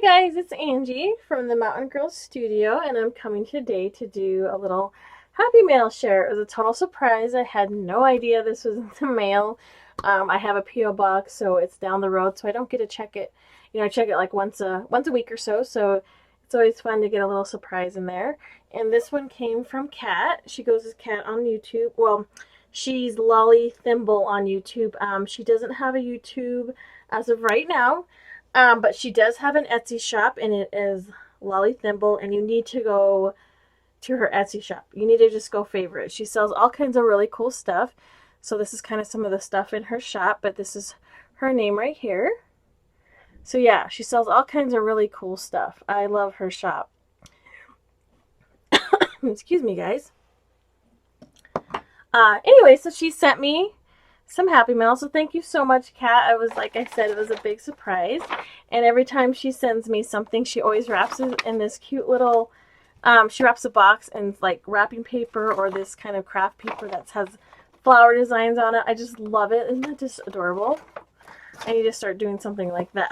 Guys, it's Angie from the Mountain Girls Studio, and I'm coming today to do a little Happy Mail share. It was a total surprise. I had no idea this was in the mail. I have a P.O. box, so it's down the road, so I don't get to check it. I check it like once a week or so, so it's always fun to get a little surprise in there. And this one came from Kat. She goes as Kat on YouTube. Well, she's Lolly Thimble on YouTube. She doesn't have a YouTube as of right now. But she does have an Etsy shop, and it is Lolly Thimble, and you need to go to her Etsy shop. You need to just go favorite. She sells all kinds of really cool stuff. So this is kind of some of the stuff in her shop, but this is her name right here. So yeah, she sells all kinds of really cool stuff. I love her shop. Excuse me, guys. Anyway, so she sent me some Happy Mail, so thank you so much, Kat. Like I said, it was a big surprise, and every time she sends me something, she always wraps it in this cute little, she wraps a box in like wrapping paper or this kind of craft paper that has flower designs on it. I just love it. Isn't that just adorable? I need to start doing something like that.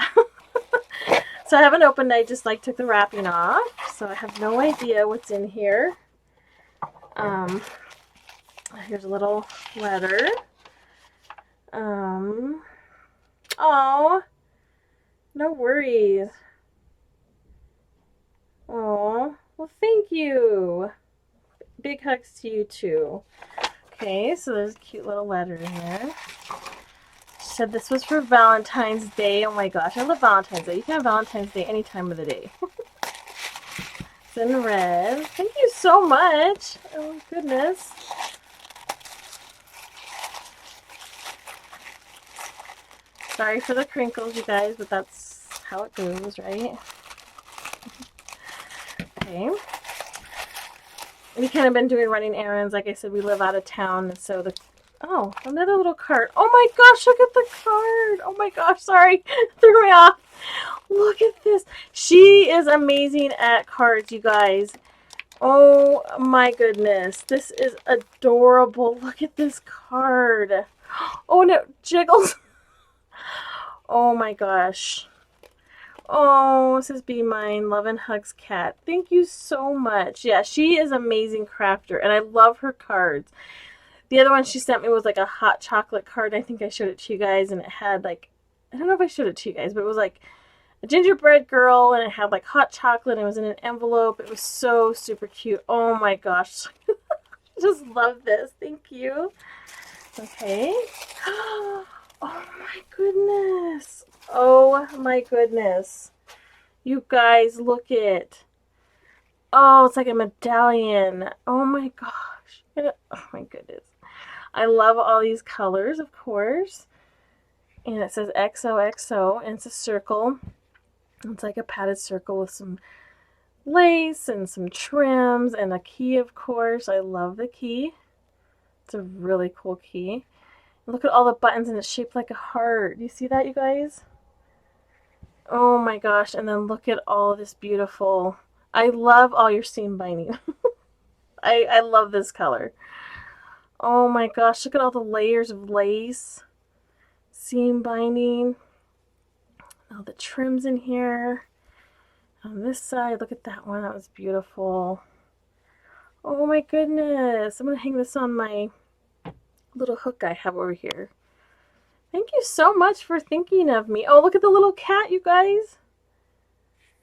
So I haven't opened, I just took the wrapping off, so I have no idea what's in here. Here's a little letter. Oh, no worries. Oh, well, thank you. Big hugs to you too. Okay, so there's a cute little letter in there. She said this was for Valentine's Day. Oh my gosh, I love Valentine's Day. You can have Valentine's Day any time of the day. It's in red. Thank you so much. Oh goodness. Sorry for the crinkles, you guys, but that's how it goes, right? Okay. We kind of been doing running errands. Like I said, we live out of town, so oh, another little card. Oh my gosh, look at the card. Oh my gosh, sorry. Threw me off. Look at this. She is amazing at cards, you guys. Oh my goodness. This is adorable. Look at this card. Oh, and it jiggles. Oh my gosh. Oh, it says be mine. Love and hugs, Kat. Thank you so much. Yeah, she is amazing crafter, and I love her cards. The other one she sent me was like a hot chocolate card. I think I showed it to you guys, and it had I don't know if I showed it to you guys, but it was like a gingerbread girl, and it had like hot chocolate, and it was in an envelope. It was so super cute. Oh my gosh. I just love this. Thank you. Okay. Oh my goodness. Oh my goodness. You guys, look it. Oh, it's like a medallion. Oh my gosh. Oh my goodness. I love all these colors, of course. And it says XOXO, and it's a circle. It's like a padded circle with some lace and some trims and a key, of course. I love the key. It's a really cool key. Look at all the buttons, and it's shaped like a heart. Do you see that, you guys? Oh my gosh. And then look at all of this beautiful. I love all your seam binding. I love this color. Oh my gosh. Look at all the layers of lace. Seam binding. All the trims in here. On this side, look at that one. That was beautiful. Oh my goodness. I'm going to hang this on my little hook I have over here. Thank you so much for thinking of me. Oh, look at the little cat, you guys.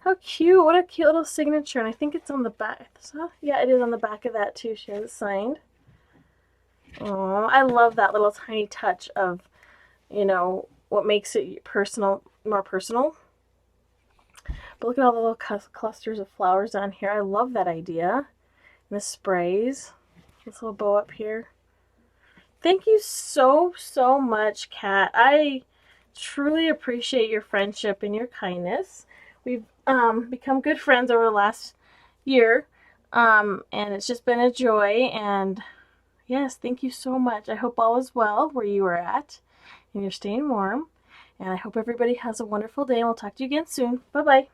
How cute. What a cute little signature. And I think it's on the back. So, yeah, it is on the back of that too. She has it signed. Oh, I love that little tiny touch of, what makes it personal, more personal. But look at all the little clusters of flowers on here. I love that idea. And the sprays. This little bow up here. Thank you so, so much, Kat. I truly appreciate your friendship and your kindness. We've become good friends over the last year, and it's just been a joy. And yes, thank you so much. I hope all is well where you are at, and you're staying warm. And I hope everybody has a wonderful day, and we'll talk to you again soon. Bye-bye.